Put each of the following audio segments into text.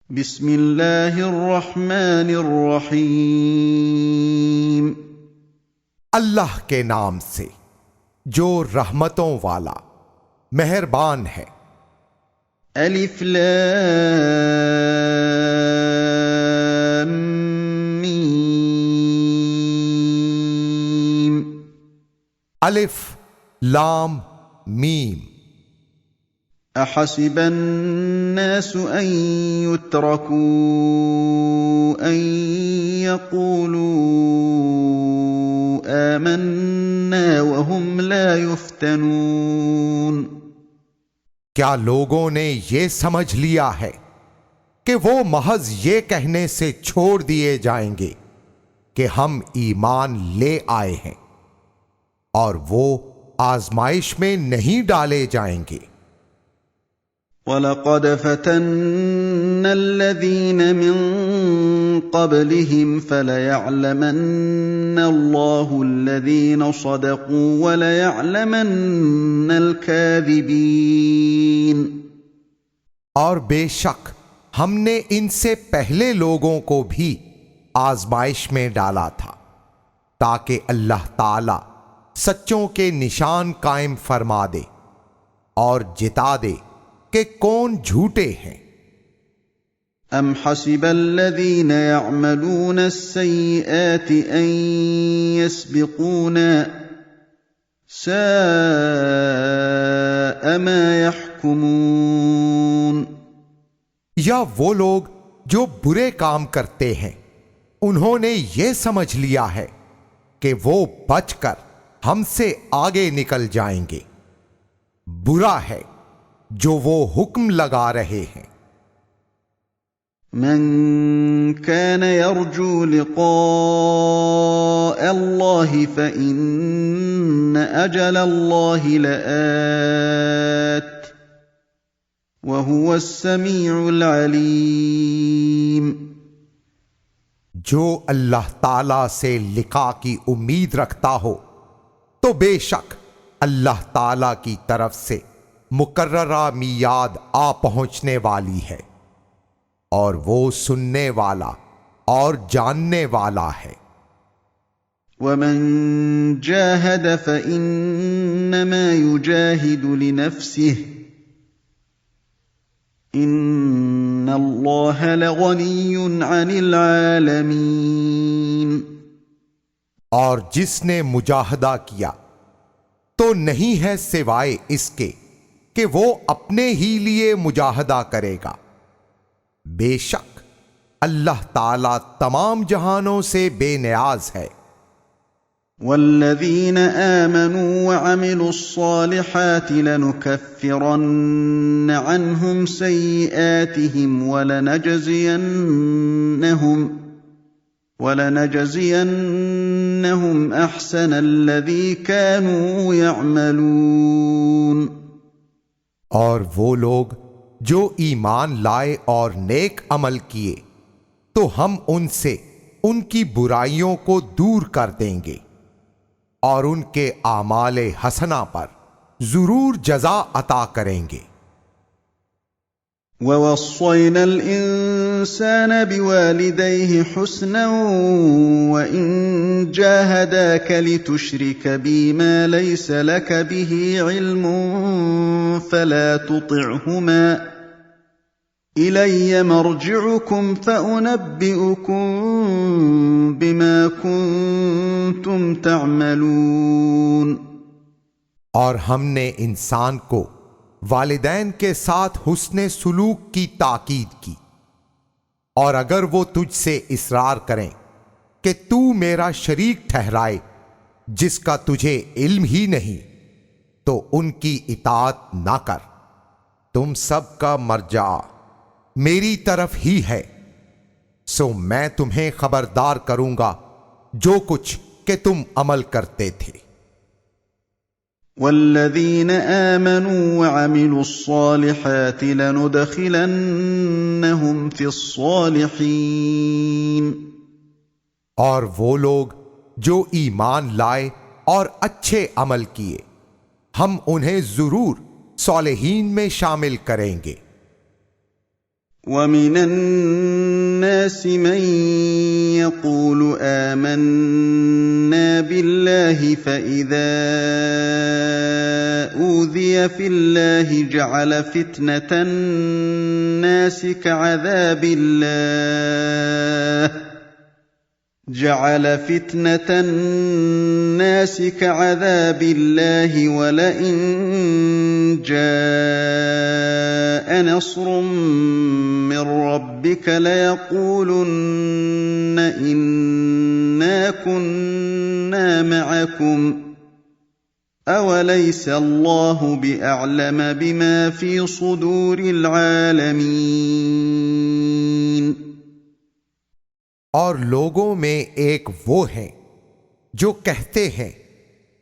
बिस्मिल्लाहिर्रहमानिर्रहीम। अल्लाह के नाम से जो रहमतों वाला मेहरबान है। अलिफ लाम मीम। अलिफ लाम मीम। अहसिबन नासु अन युत्रकू अन यक़ूलू आमन्ना वहुम ला युफ्तनून। क्या लोगों ने ये समझ लिया है कि वो महज ये कहने से छोड़ दिए जाएंगे कि हम ईमान ले आए हैं और वो आजमाइश में नहीं डाले जाएंगे। वलक़द फ़तन्ना अल्लज़ीन मिन क़ब्लिहिम फ़लयअलमन्ना अल्लाहु अल्लज़ीन सदक़ू वलयअलमन्ना अल-काज़िबीन। और बेशक हमने इनसे पहले लोगों को भी आजमाइश में डाला था ताकि अल्लाह ताला सच्चों के निशान कायम फरमा दे और जिता दे कि कौन झूठे हैं। अम हसिबल्लज़ीन यअमलून अस्सय्यिआति अन यस्बिक़ूना साअ मा यहकुमून। या वो लोग जो बुरे काम करते हैं उन्होंने ये समझ लिया है कि वो बचकर हमसे आगे निकल जाएंगे। बुरा है जो वो हुक्म लगा रहे हैं। मन कान यरजू लिक़ाअ अल्लाहि फ़इन्न अजलल्लाहि लआत वहुवस समीउल अलीम। जो अल्लाह ताला से लिक़ा की उम्मीद रखता हो तो बेशक अल्लाह ताला की तरफ से मुकर्ररा मियाद आ पहुंचने वाली है और वो सुनने वाला और जानने वाला है। वमन जाहद फ़इन्नमा युजाहिदु लिनफ्सिहि इन्नल्लाह लग़निय्युन अनिल आलमीन। और जिसने मुजाहदा किया तो नहीं है सिवाय इसके कि वो अपने ही लिए मुजाहदा करेगा। बेशक अल्लाह ताला तमाम जहानों से बेनियाज है। वल्लज़ीन आमनू वअमिलुस्सालिहाति लनुकफ्फिरन्न अन्हुम सय्यिआतिहिम वलनजज़ियन्नहुम अहसनल्लज़ी कानू यअमलून। और वो लोग जो ईमान लाए और नेक अमल किए तो हम उनसे उनकी बुराइयों को दूर कर देंगे और उनके आमाले हसना पर जरूर जजा अता करेंगे। ववस्सैनल इंसान बिवालिदैहि हुस्ना वइन जाहदाक लितुश्रिक बिमा लैस लक बिही इल्मुन फला तुतिअहुमा इलय्य मर्जिउकुम फउनब्बिउकुम बिमा कुंतुम तअमलून। और हमने इंसान को वालिदैन के साथ हुस्ने सुलूक की ताकीद की और अगर वो तुझसे इसरार करें कि तू मेरा शरीक ठहराए जिसका तुझे इल्म ही नहीं तो उनकी इताअत ना कर। तुम सब का मर्जा मेरी तरफ ही है, सो मैं तुम्हें खबरदार करूंगा जो कुछ कि तुम अमल करते थे। वल्लज़ीन आमनू वअमिलुस्सालिहाति लनुदखिलन्नहुम फिस्सालिहीन। और वो लोग जो ईमान लाए और अच्छे अमल किए हम उन्हें जरूर सालिहीन में शामिल करेंगे। ومن الناس من يقول آمنا بالله فإذا أوذي في الله جعل فتنة الناس كعذاب الله ولئن جاء نصر من ربك ليقولن إنا كنا معكم أوليس الله بأعلم بما في صدور العالمين। और लोगों में एक वो हैं जो कहते हैं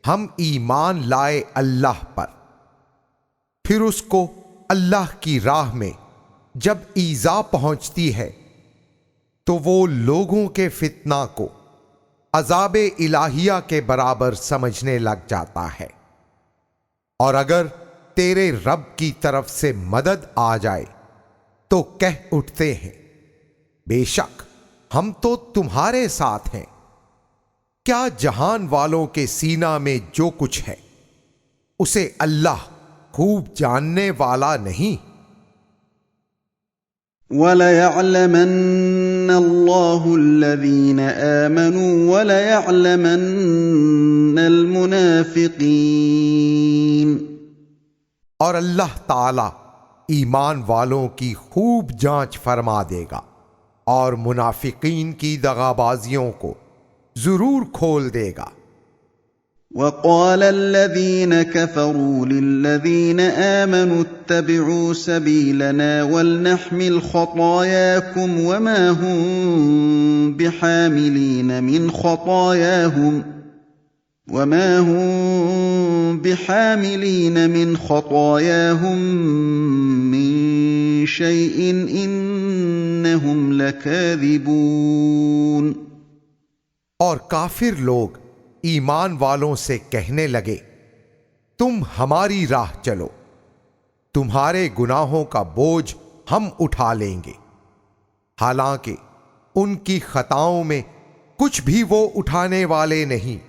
हम ईमान लाए अल्लाह पर, फिर उसको अल्लाह की राह में जब ईजा पहुंचती है तो वो लोगों के फितना को अज़ाबे इलाहिया के बराबर समझने लग जाता है। और अगर तेरे रब की तरफ से मदद आ जाए तो कह उठते हैं बेशक हम तो तुम्हारे साथ हैं। क्या जहान वालों के सीना में जो कुछ है उसे अल्लाह खूब जानने वाला नहीं? वलयअलमन्न अल्लाहु अल्लज़ीन आमनू वलयअलमन्नल मुनाफिकीन। और अल्लाह ताला ईमान वालों की खूब जांच फरमा देगा और मुनाफिकीन की दगाबाजियों को जरूर खोल देगा। वक़ाल अल्लज़ीन कफ़रू लिल्लज़ीन आमनू इत्तबिऊ सबीलना वलनहमिल ख़तायाकुम वमा हुम बिहामिलीन मिन ख़तायाहुम मिन शैइन इन्नहुम लकाज़िबून। और काफिर लोग ईमान वालों से कहने लगे तुम हमारी राह चलो, तुम्हारे गुनाहों का बोझ हम उठा लेंगे, हालांकि उनकी खताओं में कुछ भी वो उठाने वाले नहीं,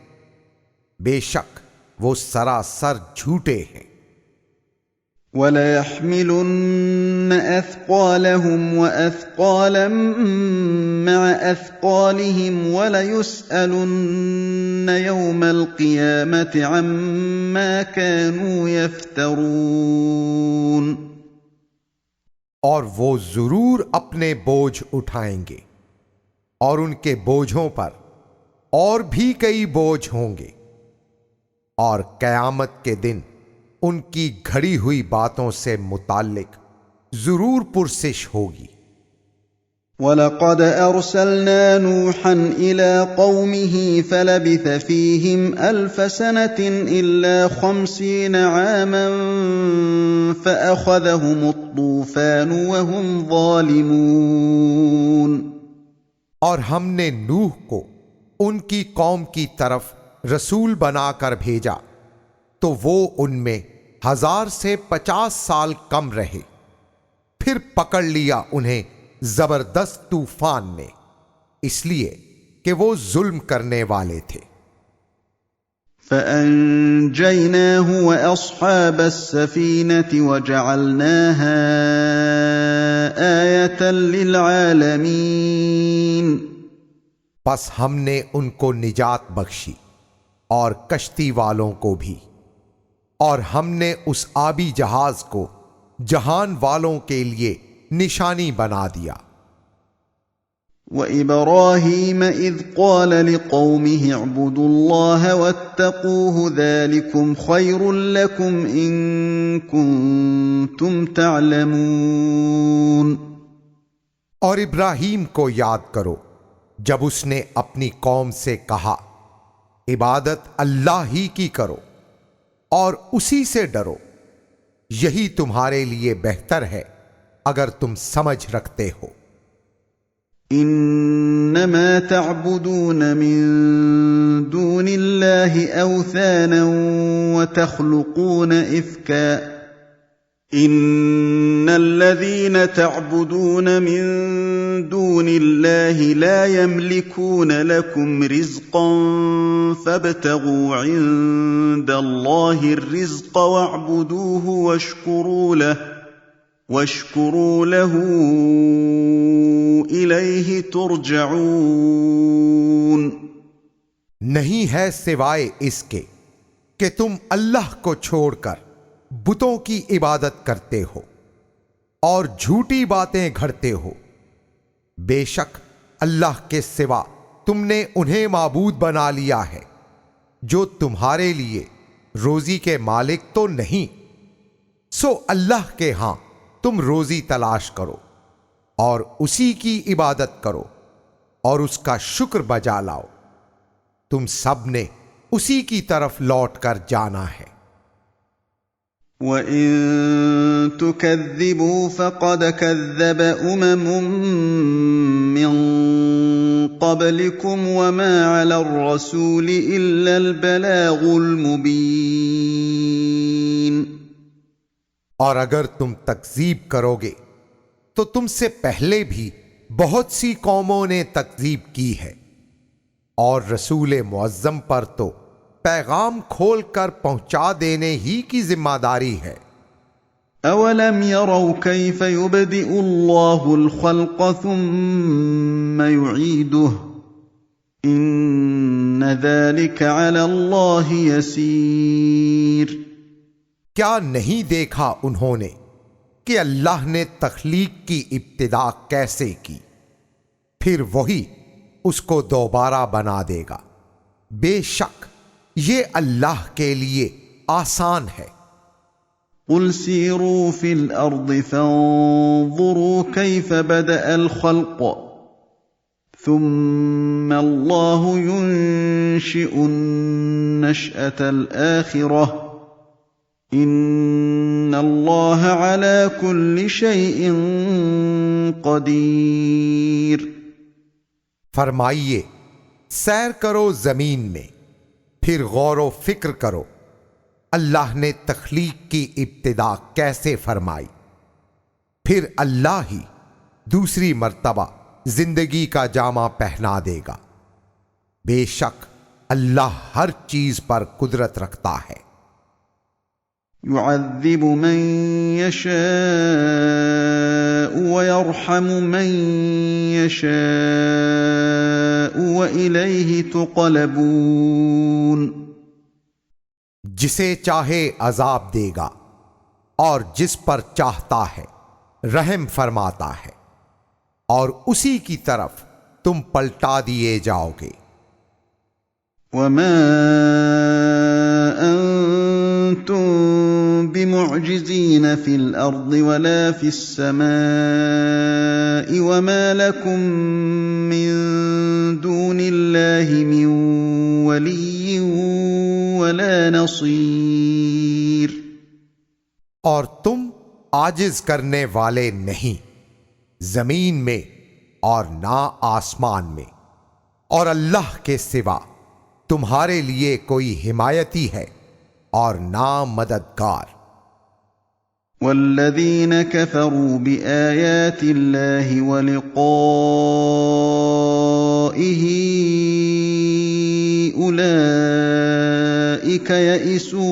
बेशक वो सरासर झूठे हैं। वलयहमिलुन्न अथक़ालहुम वअथक़ालन मअ अथक़ालिहिम वलयुस्अलुन्न यौमल क़ियामति अम्मा कानू यफ्तरून। और वो जरूर अपने बोझ उठाएंगे और उनके बोझों पर और भी कई बोझ होंगे, और क़यामत के दिन उनकी घड़ी हुई बातों से मुताल्लिक जरूर पुरसिश होगी। वलक़द अर्सलना नूहन इला क़ौमिही फलबिथ फ़ीहिम अल्फ़ सनतिन इल्ला 50 आमन फ़अख़ज़हुमुत्तूफ़ान वहुम ज़ालिमून। और हमने नूह को उनकी कौम की तरफ रसूल बनाकर भेजा तो वो उनमें 1000 से 50 साल कम रहे, फिर पकड़ लिया उन्हें जबरदस्त तूफान ने, इसलिए कि वो जुल्म करने वाले थे। फ़अन्जयनाहु वअस्हाबस्सफ़ीनति वजअलनाहा आयतन लिलआलमीन। बस हमने उनको निजात बख्शी और कश्ती वालों को भी, और हमने उस आबी जहाज को जहान वालों के लिए निशानी बना दिया। वइब्राहीम इज़ क़ाल लिक़ौमिहि अअ्बुदुल्लाह वत्तक़ूहु ज़ालिकुम ख़ैरुल लकुम इन कुन्तुम तअलमून। और इब्राहीम को याद करो जब उसने अपनी कौम से कहा इबादत अल्लाह ही की करो और उसी से डरो, यही तुम्हारे लिए बेहतर है अगर तुम समझ रखते हो। इन्नमा तअबुदून मिन दूनिल्लाहि औथाना व तख़्लुक़ून इफ़्का إن الذين تعبدون من دون الله لا يملكون لكم رزقا فابتغوا عند الله الرزق واعبدوه واشكروا له إليه ترجعون। नहीं है सिवाय इसके कि तुम अल्लाह को छोड़कर बुतों की इबादत करते हो और झूठी बातें घड़ते हो। बेशक अल्लाह के सिवा तुमने उन्हें माबूद बना लिया है जो तुम्हारे लिए रोजी के मालिक तो नहीं। सो अल्लाह के हां तुम रोजी तलाश करो और उसी की इबादत करो और उसका शुक्र बजा लाओ। तुम सब ने उसी की तरफ लौट कर जाना है। وَإِن تُكَذِّبُوا فَقَدْ كَذَّبَ مِن قَبْلِكُمْ وَمَا عَلَى الرَّسُولِ إِلَّا الْبَلَاغُ الْمُبِينُ। और अगर तुम तकजीब करोगे तो तुमसे पहले भी बहुत सी कौमों ने तकजीब की है और रसूल मुअज्जम पर तो पैगाम खोल कर पहुंचा देने ही की जिम्मेदारी है। अवलम यरौ कैफ युबदिउ अल्लाहुल खल्क़ सुम्मा युईदुहु इन्न ज़ालिका अला अल्लाहि यसीर। क्या नहीं देखा उन्होंने कि अल्लाह ने तख्लीक की इब्तिदा कैसे की, फिर वही उसको दोबारा बना देगा। बेशक ये अल्लाह के लिए आसान है। कुल सीरू फिल अर्दि फंज़ुरू कैफ बदअल खल्क़ सुम्मा अल्लाहु युनशिउन नशअतल आखिरह इन्नल्लाह अला कुल्लि शैइन क़दीर। फरमाइए, सैर करो जमीन में, फिर गौर व फिक्र करो अल्लाह ने तख्लीक की इब्तिदा कैसे फरमाई, फिर अल्लाह ही दूसरी मर्तबा जिंदगी का जामा पहना देगा। बेशक अल्लाह हर चीज पर कुदरत रखता है। युअज़्ज़िबु मन यशाअ व यरहमु मन यशाअ व इलैहि तुक़लबून। जिसे चाहे अजाब देगा और जिस पर चाहता है रहम फरमाता है और उसी की तरफ तुम पलटा दिए जाओगे। वमा अंतुम बिमुअजिज़ीन फिल अर्दि वला फिस समाइ वमा लकुम मिन दूनिल्लाहि मिन वलिय्यिन वला नसीर। और तुम आजिज करने वाले नहीं जमीन में और ना आसमान में, और अल्लाह के सिवा तुम्हारे लिए कोई हिमायती है और ना मददगार। वल्लज़ीन कफ़रू बिआयातिल्लाहि व लिक़ाइहि उलाइका यइसू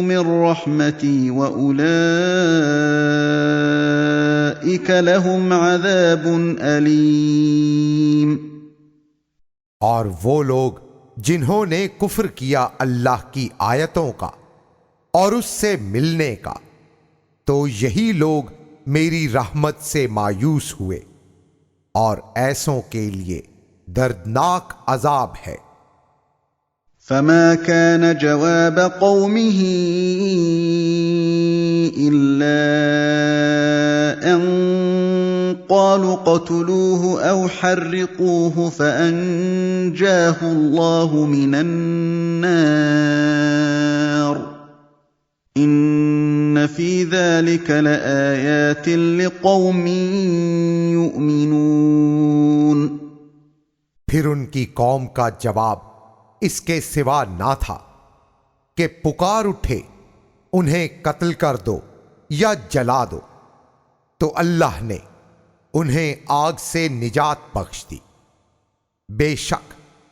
मिन रहमती व उलाइका लहुम अज़ाबुन अलीम। और वो लोग जिन्होंने कुफ्र किया अल्लाह की आयतों का और उससे मिलने का, तो यही लोग मेरी रहमत से मायूस हुए और ऐसों के लिए दर्दनाक अजाब है। फमा कान जवाब कौमिही इल्ला अन क़ालू क़तलूहु औ हर्रिक़ूहु फ़अन्जाहु अल्लाहु मिनन नार इन्न फ़ी ज़ालिका लआयातिन लिक़ौमिन युमिनून। फिर उनकी कौम का जवाब इसके सिवा ना था कि पुकार उठे उन्हें कत्ल कर दो या जला दो, तो अल्लाह ने उन्हें आग से निजात बख्श दी। बेशक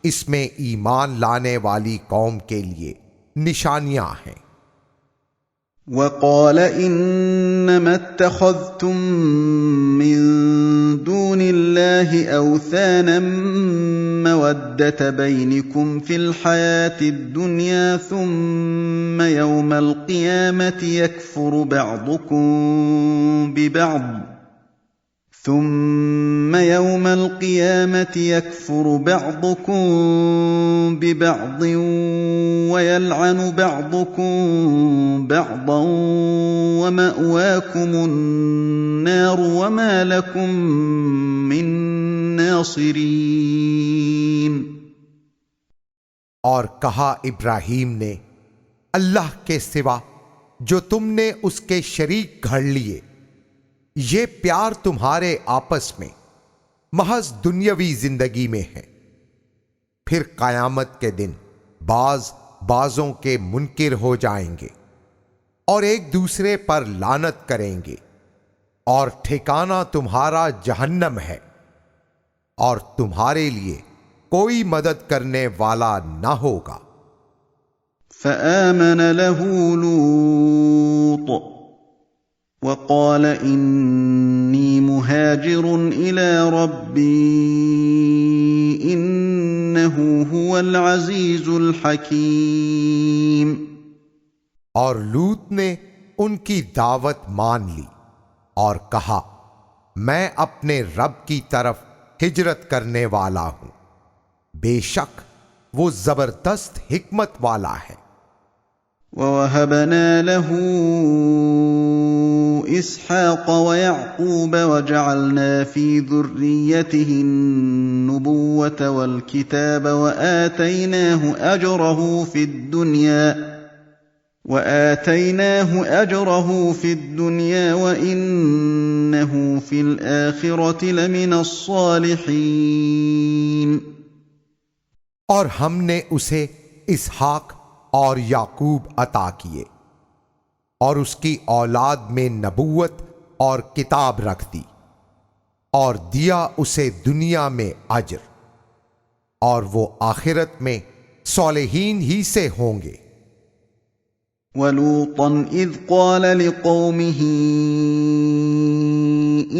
इसमें ईमान लाने वाली कौम के लिए निशानियां हैं। वक़ाल इन्नमा इत्तख़ज़्तुम मिन दूनिल्लाहि औसानम मवद्दत बैनिकुम फिल हयातिद दुनिया सुम्मा यौमल क़ियामति यकफ़ुरु बअदुकुम बिबअद ثم يوم القيامة يكفر بعضكم ببعض ويلعن بعضكم بعضا ومأواكم النار وما لكم من ناصرين। और कहा इब्राहीम ने, अल्लाह के सिवा जो तुमने उसके शरीक घड़ लिए, ये प्यार तुम्हारे आपस में महज दुनियावी जिंदगी में है। फिर कयामत के दिन बाज बाजों के मुनकिर हो जाएंगे और एक दूसरे पर लानत करेंगे, और ठिकाना तुम्हारा जहन्नम है, और तुम्हारे लिए कोई मदद करने वाला ना होगा। फ़आमन लहू लूत वक़ाल इन्नी मुहाजिरुन इला रब्बी इन्नहु हुवल अज़ीज़ुल हकीम। और लूत ने उनकी दावत मान ली और कहा, मैं अपने रब की तरफ हिजरत करने वाला हूं, बेशक वो जबरदस्त हिकमत वाला है। ववहबना लहू इसहाक़ वयअक़ूब वजअलना फ़ी ज़ुर्रिय्यतिहि अन्नुबुव्वत वल किताब वआतैनाहु अजरहु फ़िद्दुनिया वइन्नहु फ़िल आख़िरति लमिनस सालिहीन। और हमने उसे इसहाक और याकूब अता किए और उसकी औलाद में नबूवत और किताब रख दी, और दिया उसे दुनिया में अजर, और वो आखिरत में सालिहीन ही से होंगे। वलूतन इज़ क़ाल लिक़ौमिही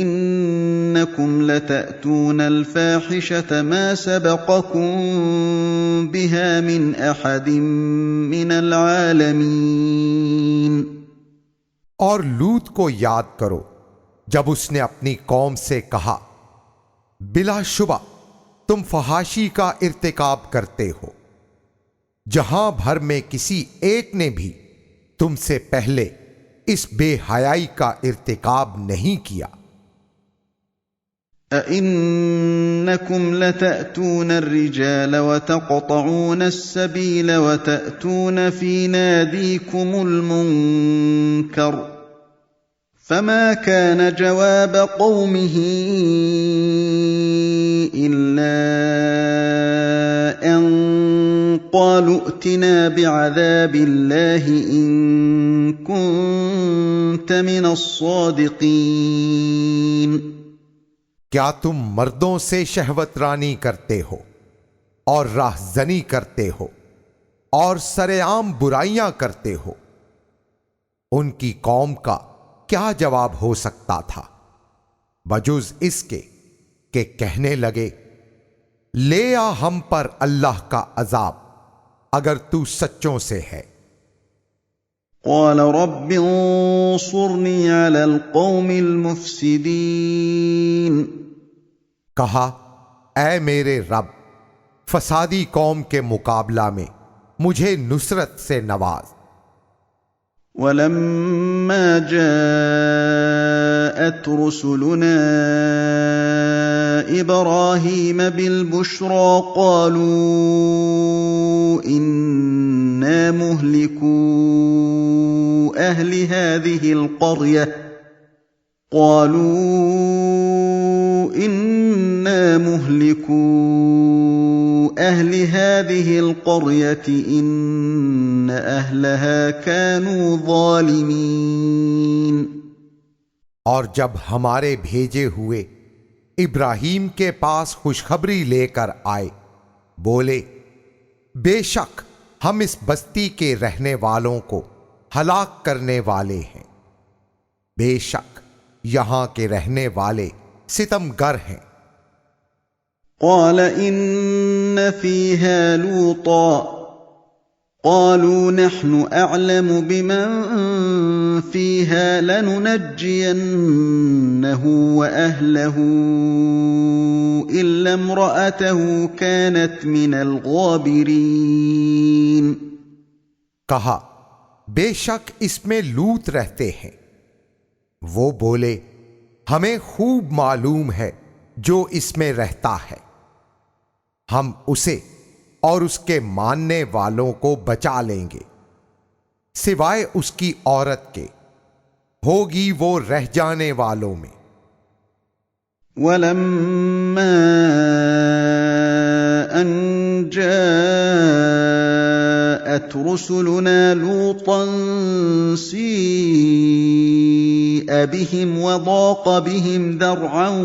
इन्नकुम लतअतूनल फ़ाहिशत मा सबक़कुम बिहा मिन अहदिम मिनल आलमीन। और लूत को याद करो जब उसने अपनी कौम से कहा, बिलाशुबा तुम फहाशी का इर्तिकाब करते हो, जहां भर में किसी एक ने भी तुमसे पहले इस बेहयाई का इर्तिकाब नहीं किया। अइन्नकुम लतअतून अर्रिजाल वतक़तऊन अस्सबील वतअतून फी नादीकुमुल मुनकर फमा कान जवाब कौमिही इल्ला अन क़ालू अतिना बिअज़ाबिल्लाहि इन कुन्त मिनस सादिक़ीन। क्या तुम मर्दों से शहवतरानी करते हो और राहज़नी करते हो और सरेआम बुराइयां करते हो? उनकी कौम का क्या जवाब हो सकता था बजुज़ इसके कि कहने लगे, ले आ हम पर अल्लाह का अजाब अगर तू सच्चों से है। क़ाल रब्बि अंसुरनी अलल क़ौमिल मुफ़्सिदीन। कहा, ऐ मेरे रब, फसादी कौम के मुकाबला में मुझे नुसरत से नवाज। वलम्मा जाअत रुसुलुना इब्राहीम बिलबुश्रा क़ालू इन्ना मुहलिकू अहलि हाज़िहिल क़र्यह क़ालू إنا مهلكو أهل هذه القرية إن أهلها كانوا ظالمين। और जब हमारे भेजे हुए इब्राहीम के पास खुशखबरी लेकर आए, बोले, बेशक हम इस बस्ती के रहने वालों को हलाक करने वाले हैं। बेशक यहां के रहने वाले सितमगर हैं। قال إن فيها لوطا قالوا نحن أعلم بمن فيها لننجينه وأهله إلا امرأته كانت من الغابرين। कहा, बेशक इसमें लूत रहते हैं। वो बोले, हमें खूब मालूम है जो इसमें रहता है, हम उसे और उसके मानने वालों को बचा लेंगे, सिवाय उसकी औरत के होगी वो रह जाने वालों में। वलम्मा अन जाअत रुसुलुना लूतन सीअ बिहिम वदाक़ बिहिम दरअन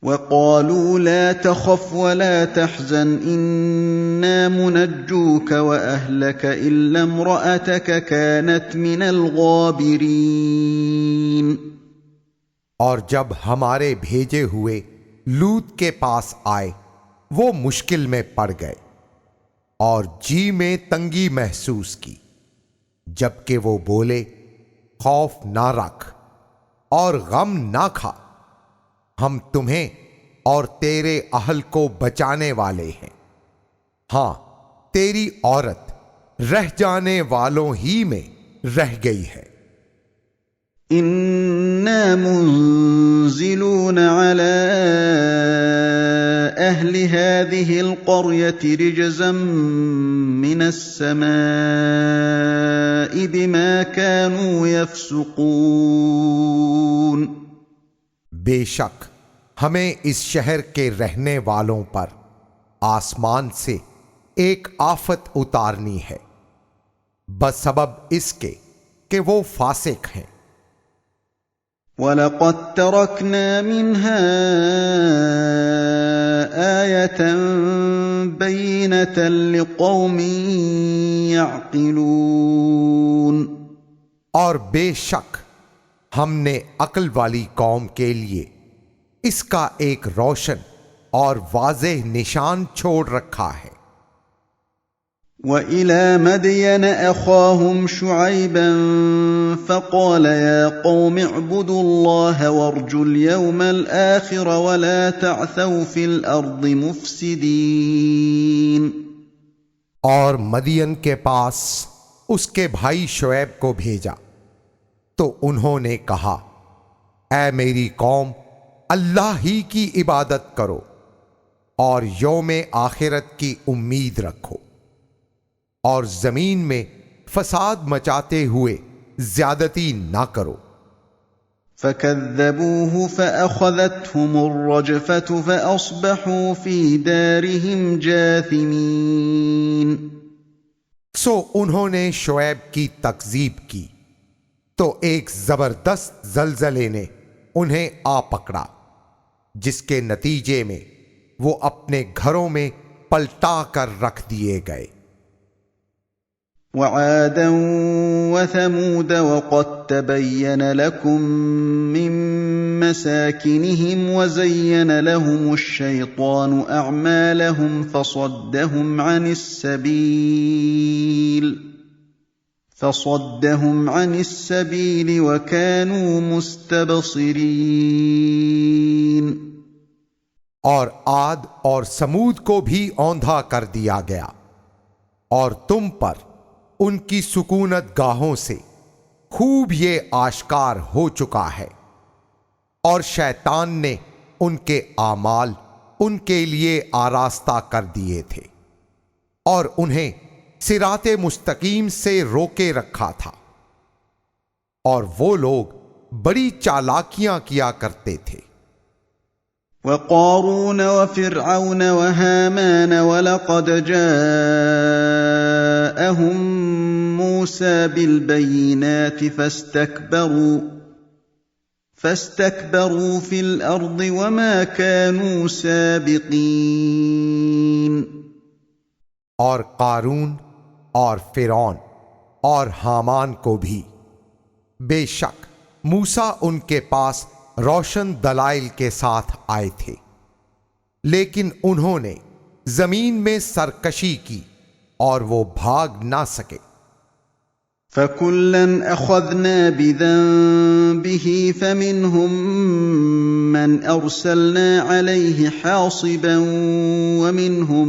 وقالوا لا تخف ولا تحزن إنا منجوك وأهلك إلا امرأتك كانت من الغابرين। और जब हमारे भेजे हुए लूत के पास आए, वो मुश्किल में पड़ गए और जी में तंगी महसूस की, जबकि वो बोले, खौफ ना रख और गम ना खा, हम तुम्हें और तेरे अहल को बचाने वाले हैं। हां, तेरी औरत रह जाने वालों ही में रह गई है। इन्ना मुंज़िलून अला अहलि हाज़िहिल क़र्यति रिज़्ज़म मिनस समाई बिमा कानू यफ़्सुक़ून। बेशक हमें इस शहर के रहने वालों पर आसमान से एक आफत उतारनी है, बसबब इसके कि वो फासिक हैं। वलक़द तरकना मिन्हा आयतन बय्यिनतन लिक़ौमिन यअक़िलून। और बेशक हमने अक्ल वाली कौम के लिए इसका एक रोशन और वाज़ेह निशान छोड़ रखा है। وإلى مدين أخاهم شعيبا فقال يا قوم اعبدوا الله وارجوا اليوم الآخر ولا تعثوا في الأرض مفسدين। और मदियन के पास उसके भाई शुएब को भेजा तो उन्होंने कहा, ऐ मेरी कौम, अल्लाह ही की इबादत करो और यौम आखिरत की उम्मीद रखो और जमीन में फसाद मचाते हुए ज्यादती ना करो। फकज़्ज़बूहु फअख़ज़तहुमुर रजफ़तु फअस्बहू फ़ी दारिहिम जाथिमीन। सो उन्होंने शुएब की तकज़ीब की तो एक जबरदस्त जलजले ने उन्हें आ पकड़ा, जिसके नतीजे में वो अपने घरों में पलटा कर रख दिए गए। वआदन वथमूद वक़द तबय्यन लकुम मिन मसाकिनिहिम वज़य्यन लहुमुश शैतानु अअमालहुम फसद्दहुम अनिस सबील वकानू मुस्तबसिरीन। और आद और समूद को भी औंधा कर दिया गया और तुम पर उनकी सुकूनत गाहों से खूब ये आश्कार हो चुका है, और शैतान ने उनके आमाल उनके लिए आरास्ता कर दिए थे और उन्हें सिराते मुस्तकीम से रोके रखा था, और वो लोग बड़ी चालाकियां किया करते थे। وقارون وفرعون وهامان ولقد جاءهم موسى بالبينات فاستكبروا في الأرض وما كانوا سابقين। और कारून और फिरौन और हामान को भी बेशक मूसा उनके पास रोशन दलाइल के साथ आए थे, लेकिन उन्होंने जमीन में सरकशी की और वो भाग ना सके। فَكُلًّا أَخَذْنَا بِذَنبِهِ فَمِنْهُم مَّنْ أَرْسَلْنَا عَلَيْهِ حَاصِبًا وَمِنْهُم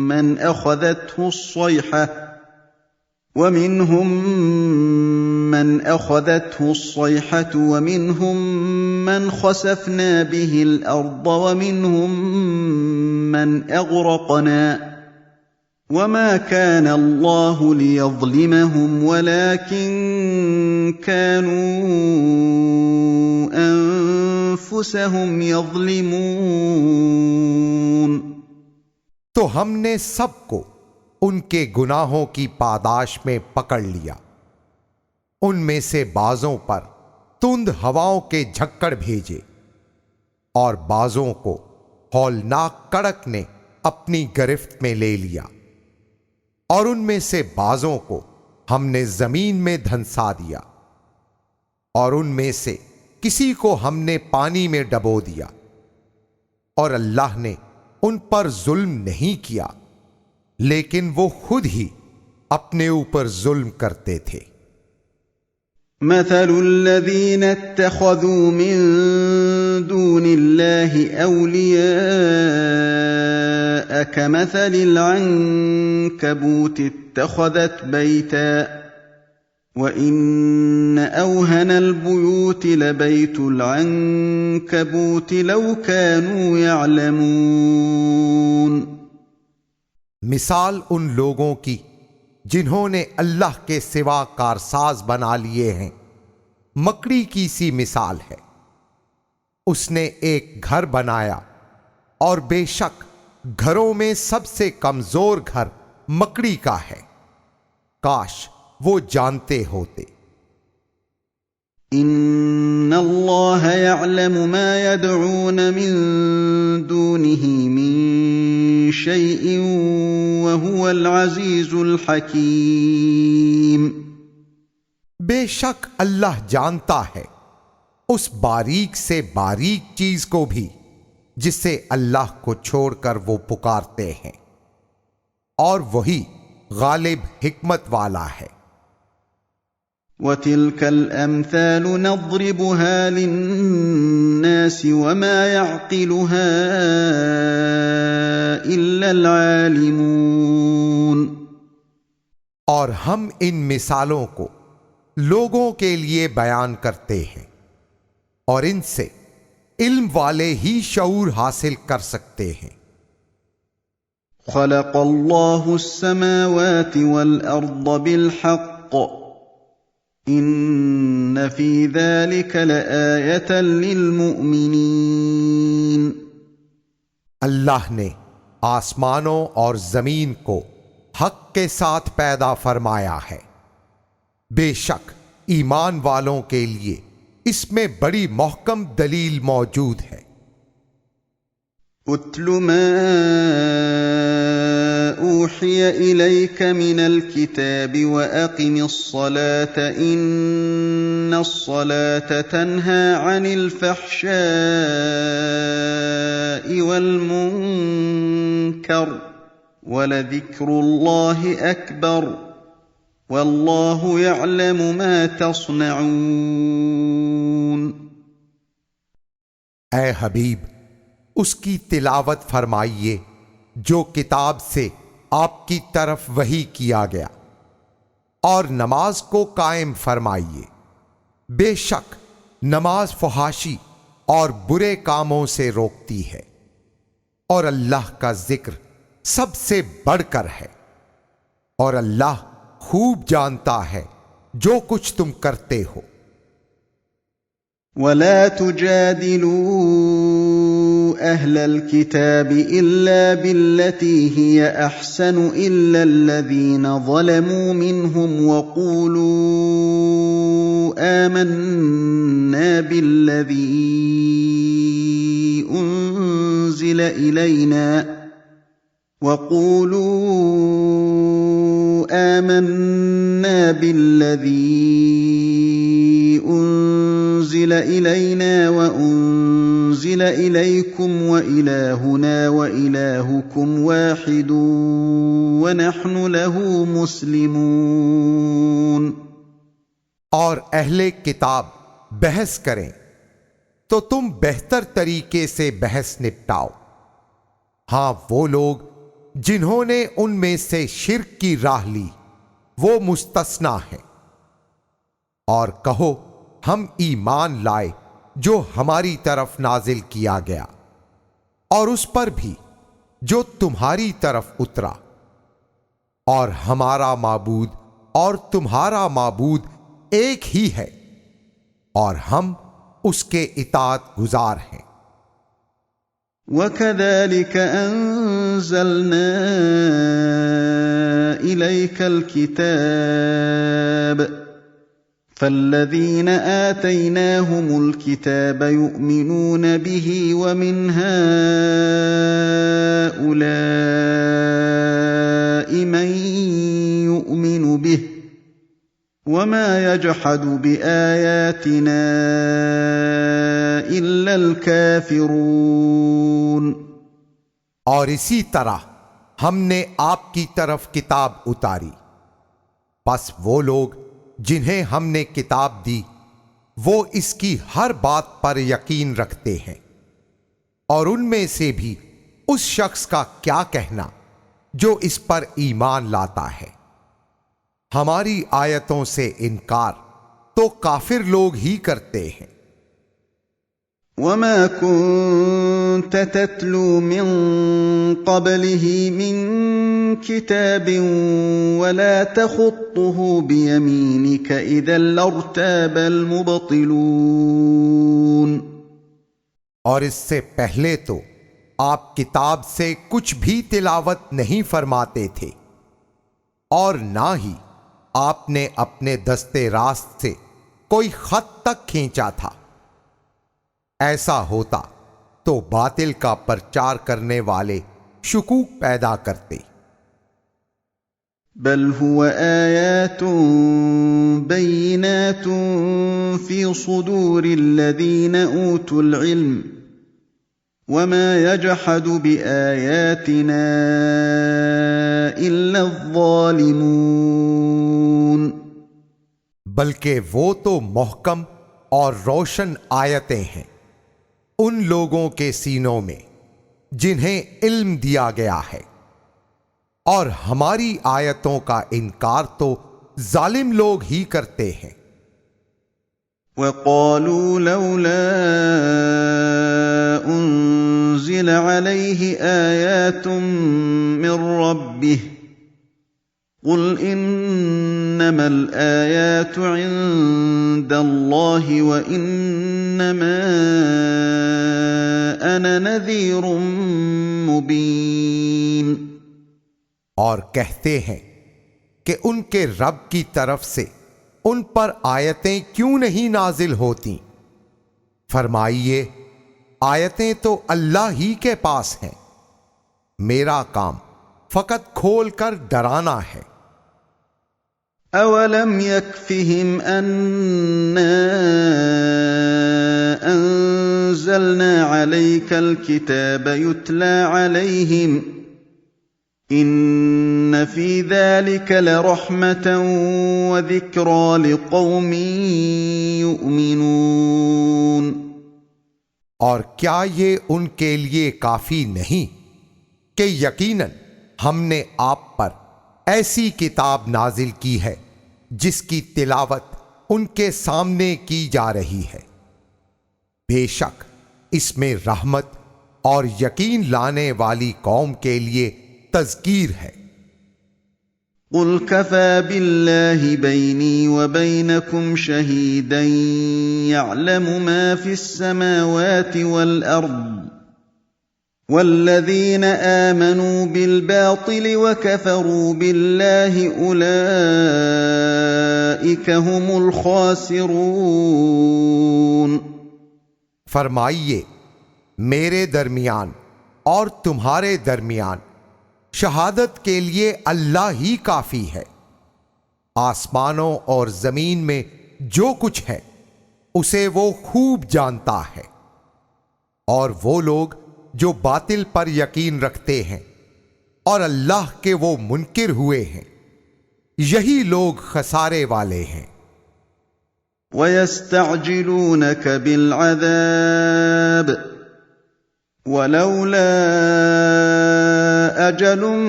مَّنْ أَخَذَتْهُ الصَّيْحَةُ وَمِنْهُم مَّنْ خَسَفْنَا بِهِ الْأَرْضَ وَمِنْهُم مَّنْ أَغْرَقْنَا وَمَا كَانَ اللَّهُ لِيَظْلِمَهُمْ وَلَٰكِن كَانُوا أَنفُسَهُمْ يَظْلِمُونَ। तो हमने सबको उनके गुनाहों की पादाश में पकड़ लिया। उनमें से बाजों पर तुंद हवाओं के झक्कड़ भेजे और बाजों को हौलनाक कड़क ने अपनी गिरफ्त में ले लिया, और उनमें से बाजों को हमने जमीन में धंसा दिया, और उनमें से किसी को हमने पानी में डबो दिया, और अल्लाह ने उन पर जुल्म नहीं किया, लेकिन वो खुद ही अपने ऊपर जुल्म करते थे। مثل الذين اتخذوا من دون الله أولياء كمثل العنكبوت اتخذت بيتا وإن أوهن البيوت لبيت العنكبوت لو كانوا يعلمون। मिसाल उन लोगों की जिन्होंने अल्लाह के सिवा कारसाज बना लिए हैं, मकड़ी की सी मिसाल है। उसने एक घर बनाया, और बेशक घरों में सबसे कमजोर घर मकड़ी का है। काश वो जानते होते। इन्ना अल्लाह यअलमु मा यदऊन मिन दूनिही मिन शैइन व हुवल अज़ीज़ुल हकीम। बेशक अल्लाह जानता है उस बारीक से बारीक चीज को भी जिसे अल्लाह को छोड़कर वो पुकारते हैं, और वही गालिब हिकमत वाला है। वतिल्कल अम्सालु नज़रिबुहा लिन्नासि वमा यअक़िलुहा इल्लल आलिमून। और हम इन मिसालों को लोगों के लिए बयान करते हैं, और इनसे इल्म वाले ही शऊर हासिल कर सकते हैं। खलक़ल्लाहु अस्समावाति वल अर्द बिलहक़्क़ इन्न फ़ी ज़ालिका लआयतन लिलमुअमिनीन। अल्लाह ने आसमानों और जमीन को हक के साथ पैदा फरमाया है। बेशक ईमान वालों के लिए इसमें बड़ी मोहकम दलील मौजूद है। उत्लु मा ऊहिय इलैक मिनल किताबि व अक़िमिस्सलात इन्नस्सलात तन्हा अनिल फ़हशाइ वल मुनकर वलज़िक्रुल्लाहि अकबर वल्लाहु यअलमु मा तस्नऊन। ऐ हबीब, उसकी तिलावत फरमाइए जो किताब से आपकी तरफ वही किया गया, और नमाज को कायम फरमाइए। बेशक नमाज फहाशी और बुरे कामों से रोकती है, और अल्लाह का जिक्र सबसे बढ़कर है, और अल्लाह खूब जानता है जो कुछ तुम करते हो। ولا تجادلوا أهل الكتاب إلا بالتي هي أحسن إلا الذين ظلموا منهم وقولوا آمنا بالذي أنزل إلينا وأنزل إليكم وإلهنا وإلهكم واحد ونحن له مسلمون। और अहले किताब बहस करें तो तुम बेहतर तरीके से बहस निपटाओ। हां, वो लोग जिन्होंने उनमें से शिर्क की राह ली वो मुस्तस्ना है। और कहो, हम ईमान लाए जो हमारी तरफ नाजिल किया गया और उस पर भी जो तुम्हारी तरफ उतरा, और हमारा माबूद और तुम्हारा माबूद एक ही है और हम उसके इताअत गुजार हैं। वकज़ालिक अंज़लना इलैकल किताब फल्लज़ीना आतैनाहुमुल किताब युमिनून बिही वमिन हाउलाइ मन युमिनु बिही वमा यजहदु बिआयातिना इल्लल काफिरून। और इसी तरह हमने आपकी तरफ किताब उतारी, बस वो लोग जिन्हें हमने किताब दी वो इसकी हर बात पर यकीन रखते हैं। और उनमें से भी उस शख्स का क्या कहना जो इस पर ईमान लाता है। हमारी आयतों से इनकार तो काफिर लोग ही करते हैं। वमा कुन्त तत्लू मिन क़ब्लिही मिन किताबिन वला तख़ुत्तुहु बियमीनिक इज़न लर्ताबल मुबतिलून। और इससे पहले तो आप किताब से कुछ भी तिलावत नहीं फरमाते थे और ना ही आपने अपने दस्ते रास्त से कोई खत तक खींचा था। ऐसा होता तो बातिल का प्रचार करने वाले शुकूक पैदा करते। बल हुवा आयातुन बय्यिनातुन फी सुदूरिल्लज़ीना ऊतुल इल्म वमा यजहदु बिआयातिना इल्ला अज़्ज़ालिमून। बल्कि वो तो मुहकम और रोशन आयतें हैं उन लोगों के सीनों में जिन्हें इल्म दिया गया है, और हमारी आयतों का इनकार तो जालिम लोग ही करते हैं। वक़ालू लौला उन्ज़िल अलैहि आयातुम मिर रब्बिह क़ुल इन्नमल आयातु इन्दल्लाहि व इन्नमा अना नज़ीरुम मुबीन। और कहते हैं कि उनके रब की तरफ से उन पर आयतें क्यों नहीं नाजिल होती। फरमाइए, आयतें तो अल्लाह ही के पास हैं, मेरा काम फकत खोल कर डराना है। अवलम यकफिहिम अन्ना अंज़लना अलैकल किताब युतला अलैहिम इन्न फी ज़ालिका लरहमतन व ज़िक्रा लिक़ौमिन युमिनून। और क्या ये उनके लिए काफी नहीं कि यकीनन हमने आप पर ऐसी किताब नाजिल की है जिसकी तिलावत उनके सामने की जा रही है। बेशक इसमें रहमत और यकीन लाने वाली कौम के लिए तज़कीर है। قل كفى بالله بيني وبينكم شهيدا يعلم ما في السماوات والأرض والذين آمنوا بالباطل وكفروا بالله أولئك هم الخاسرون। फरमाइए, मेरे दरमियान और तुम्हारे दरमियान शहादत के लिए अल्लाह ही काफी है। आसमानों और जमीन में जो कुछ है उसे वो खूब जानता है। और वो लोग जो बातिल पर यकीन रखते हैं और अल्लाह के वो मुनकिर हुए हैं, यही लोग खसारे वाले हैं। वयस्तअजिलूनक बिलअज़ाब वलौला अजलुम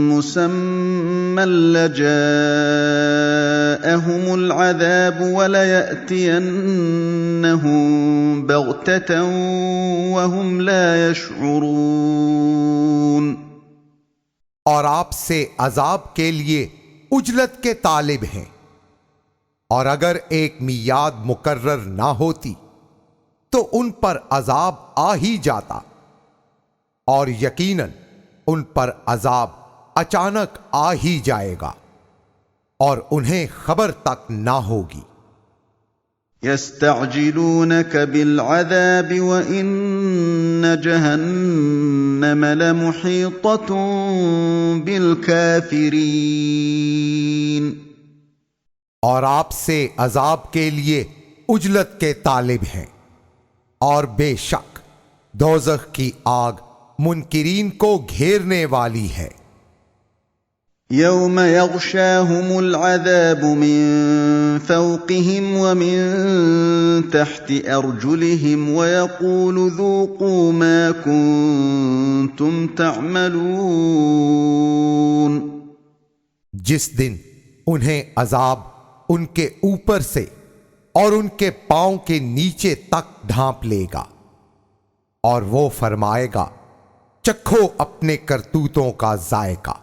मुसम्मन लजाअहुमुल अज़ाब वलयअतियन्नहुम बग़ततन वहुम ला यशऊरून। और आपसे अजाब के लिए उजलत के तालिब हैं, और अगर एक मियाद मुकर्रर ना होती तो उन पर अजाब आ ही जाता, और यकीनन उन पर अजाब अचानक आ ही जाएगा और उन्हें खबर तक ना होगी। यस्तअजिलूनक बिलअज़ाब व इन्न जहन्नम लमुहीततुन बिलकाफिरीन। और आपसे अजाब के लिए उजलत के तालिब हैं, और बेशक दोज़ख की आग मुनकिरीन को घेरने वाली है। यौम यग़शाहुमुल अज़ाब मिन फ़ौक़िहिम व मिन तहति अर्जुलिहिम व यक़ूलु ज़ूक़ू मा कुन्तुम तअमलून। जिस दिन उन्हें अजाब उनके ऊपर से और उनके पांव के नीचे तक ढांप लेगा, और वो फरमाएगा, चखो अपने करतूतों का जायका।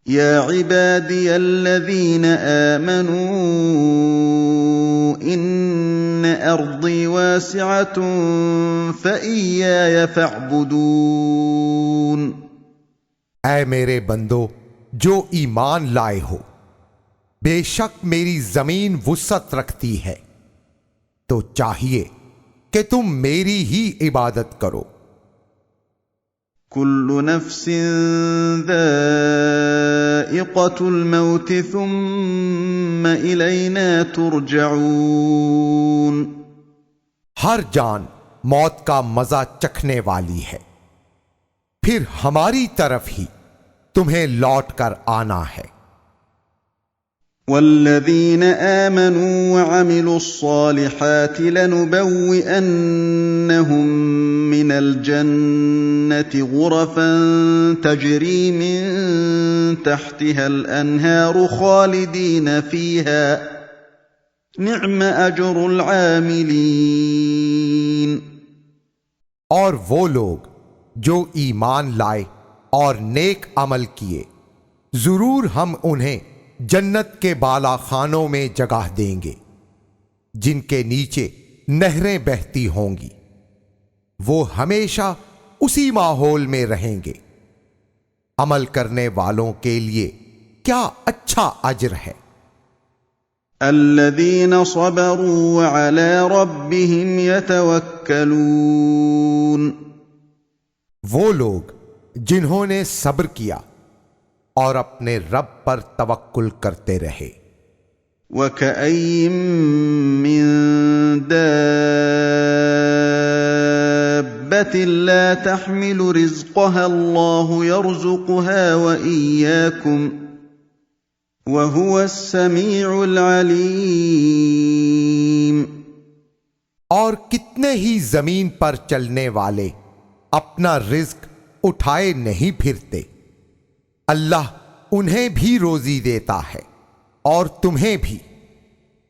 या इबादियल्लज़ीन आमनू इन्न अर्दी वासिअतुन फ़इय्याय फ़अबुदून। ऐ मेरे बंदो जो ईमान लाए हो, बेशक मेरी जमीन वुसअत रखती है, तो चाहिए कि तुम मेरी ही इबादत करो। कुल्लु नफ्सिन ज़ाइक़तुल मौत सुम्म इलैना तुरजऊन। हर जान मौत का मजा चखने वाली है, फिर हमारी तरफ ही तुम्हें लौट कर आना है। वल्लज़ीन आमनू वअमिलुस्सालिहाति लनुबव्विअन्नहुम मिनल जन्नति गुरफन तजरी मिन तहतिहल अन्हारु खालिदीन फीहा निअम अजरुल आमिलीन। और वो लोग जो ईमान लाए और नेक अमल किए, जरूर हम उन्हें जन्नत के बाला खानों में जगह देंगे, जिनके नीचे नहरें बहती होंगी। वो हमेशा उसी माहौल में रहेंगे। अमल करने वालों के लिए क्या अच्छा अज्र है। अल्लज़ीन सबरू व अला रब्बिहिम यतवक्कलून। वो लोग जिन्होंने सब्र किया और अपने रब पर तवक्कुल करते रहे। वकअय्यिम मिन दाब्बतिन ला तहमिलु रिज़्क़हा अल्लाहु यर्ज़ुक़ुहा व इय्याकुम व हुवस समीउल अलीम। और कितने ही जमीन पर चलने वाले अपना रिज्क उठाए नहीं फिरते, अल्लाह उन्हें भी रोजी देता है और तुम्हें भी,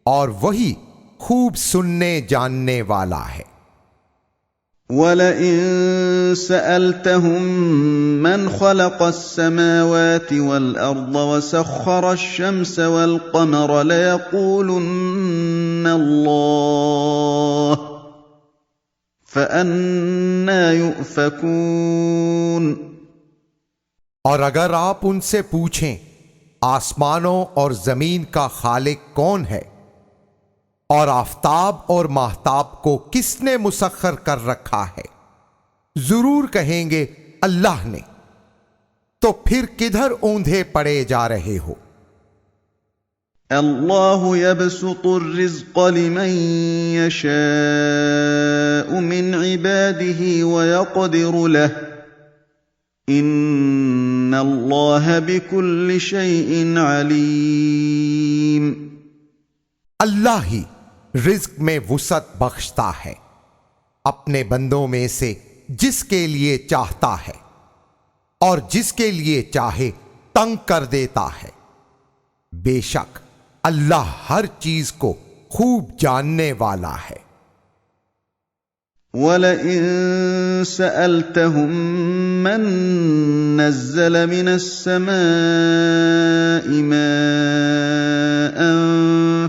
और वही खूब सुनने जानने वाला है। वलइन सअल्तहुम मन खलक़स समावाति वल अर्द वसख्खर अश-शम्स वल क़मर लयक़ूलुन्ना अल्लाह फ़अन्ना युफ़कून। और अगर आप उनसे पूछें आसमानों और जमीन का खालिक कौन है और आफताब और माहताब को किसने मुसख्खर कर रखा है, जरूर कहेंगे अल्लाह ने, तो फिर किधर औंधे पड़े जा रहे हो। अल्लाहु यबसुतुर-रिज़्क़ लिमन यशाअु मिन इबादिही व यक़दिरु लहु इन्नल्लाह बिकुल्लि शैइन अलीम। अल्लाह ही रिज्क में वुसअत बख्शता है अपने बंदों में से जिसके लिए चाहता है, और जिसके लिए चाहे तंग कर देता है। बेशक अल्लाह हर चीज को खूब जानने वाला है। वलइन सअल्तहुम मन नज़्ज़ल मिनस समाइ माअन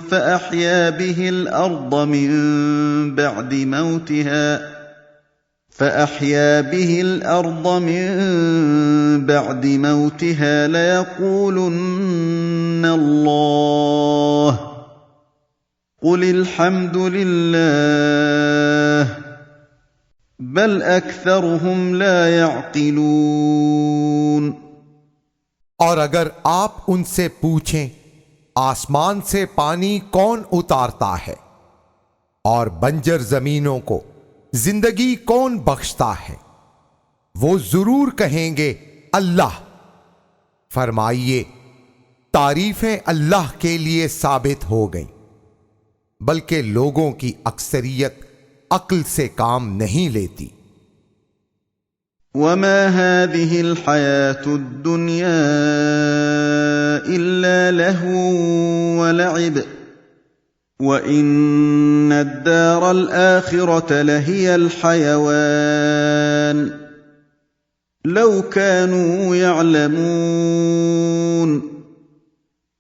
फ़अह्या बिहिल अर्द मिन बअदि मौतिहा लयक़ूलुन्ना अल्लाह क़ुलिल हम्दुलिल्लाह बल अक्सरुहुम ला यअक़िलून। और अगर आप उनसे पूछें आसमान से पानी कौन उतारता है और बंजर जमीनों को जिंदगी कौन बख्शता है, वो जरूर कहेंगे अल्लाह। फरमाइए तारीफें अल्लाह के लिए साबित हो गई, बल्कि लोगों की अक्सरियत अक्ल से काम नहीं लेती। वमा हादिहिल हयातुद्दुन्या इल्ला लहवु व लइब व इन्नद्दारल आखिरत लहियल हयवान लौ कानू यअलमून।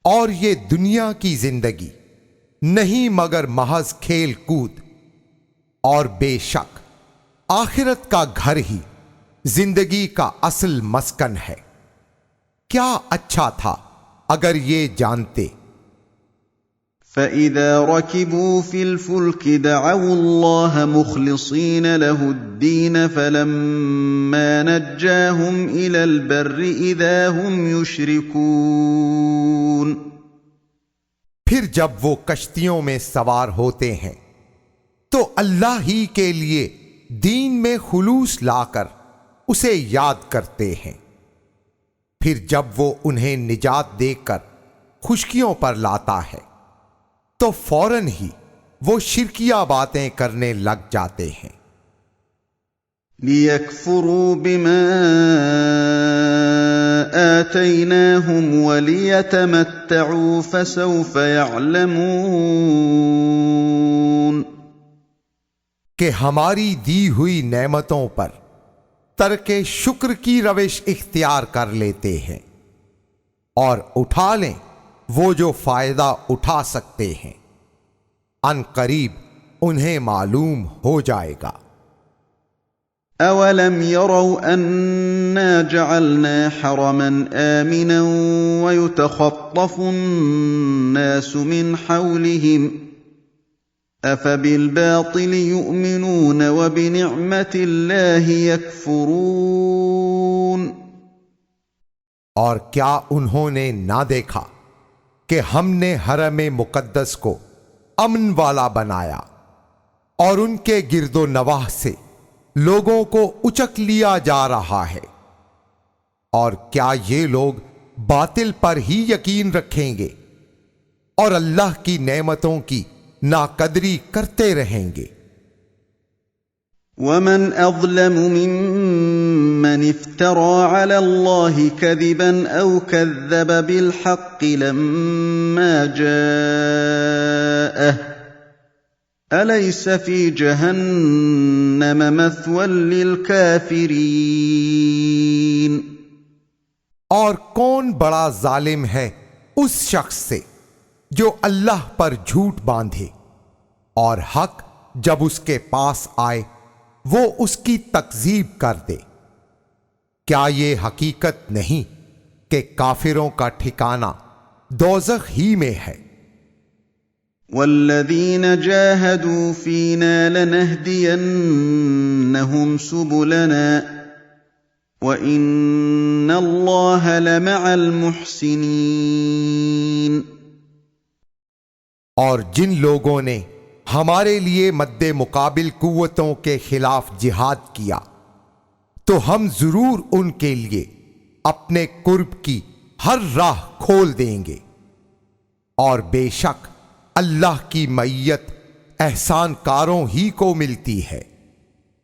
और ये दुनिया की जिंदगी नहीं मगर महज खेल कूद, और बेशक आखिरत का घर ही जिंदगी का असल मस्कन है। क्या अच्छा था अगर ये जानते। फ़इज़ा रकिबू फ़िल फ़ुल्कि दअवु अल्लाह मुख़लिसीन लहुद्दीन फ़लम्मा नज्जाहुम इलल बर्रि इज़ा हुम युश्रिकून। फिर जब वो कश्तियों में सवार होते हैं तो अल्लाह ही के लिए दीन में खुलूस लाकर उसे याद करते हैं। फिर जब वो उन्हें निजात देकर खुशकियों पर लाता है तो फौरन ही वो शिरकिया बातें करने लग जाते हैं। लियकफुरू बिमा आतैनाहुम वलियतमत्तऊ फसौफ यअलमून। कि हमारी दी हुई नेमतों पर तरके शुक्र की रविश इख्तियार कर लेते हैं और उठा लें वो जो फायदा उठा सकते हैं, अनकरीब उन्हें मालूम हो जाएगा। अवलम यरौ अन्ना जअलना हरमन आमिना व युतखत्तफु अन्नासु मिन हौलिहिम अफबिलबातिल युमिनून व बिनिअमतिल्लाहि यकफुरून। और क्या उन्होंने ना देखा कि हमने हरम मुकद्दस को अमन वाला बनाया और उनके गिरदो नवाह से लोगों को उचक लिया जा रहा है, और क्या ये लोग बातिल पर ही यकीन रखेंगे और अल्लाह की नेमतों की नाकदरी करते रहेंगे। वमन अज़लमु मिम्मन इफ्तरा अला अल्लाहि कज़िबन औ कज़्ज़ब बिल हक़्क़ि लम्मा जाअह أليس في جهنم مثوى للكافرين और कौन बड़ा जालिम है उस शख्स से जो अल्लाह पर झूठ बांधे और हक जब उसके पास आए वो उसकी तकजीब कर दे। क्या ये हकीकत नहीं कि काफिरों का ठिकाना दोज़ख ही में है। वल्लज़ीन जाहदू फीना लनहदियन्नहुम सुबुलना व इन्नल्लाह लमअल मुहसिनीन। और जिन लोगों ने हमारे लिए मद्दे मुकाबिल कुव्वतों के खिलाफ जिहाद किया तो हम जरूर उनके लिए अपने कुर्ब की हर राह खोल देंगे और बेशक अल्लाह की मय्यत एहसानकारों ही को मिलती है।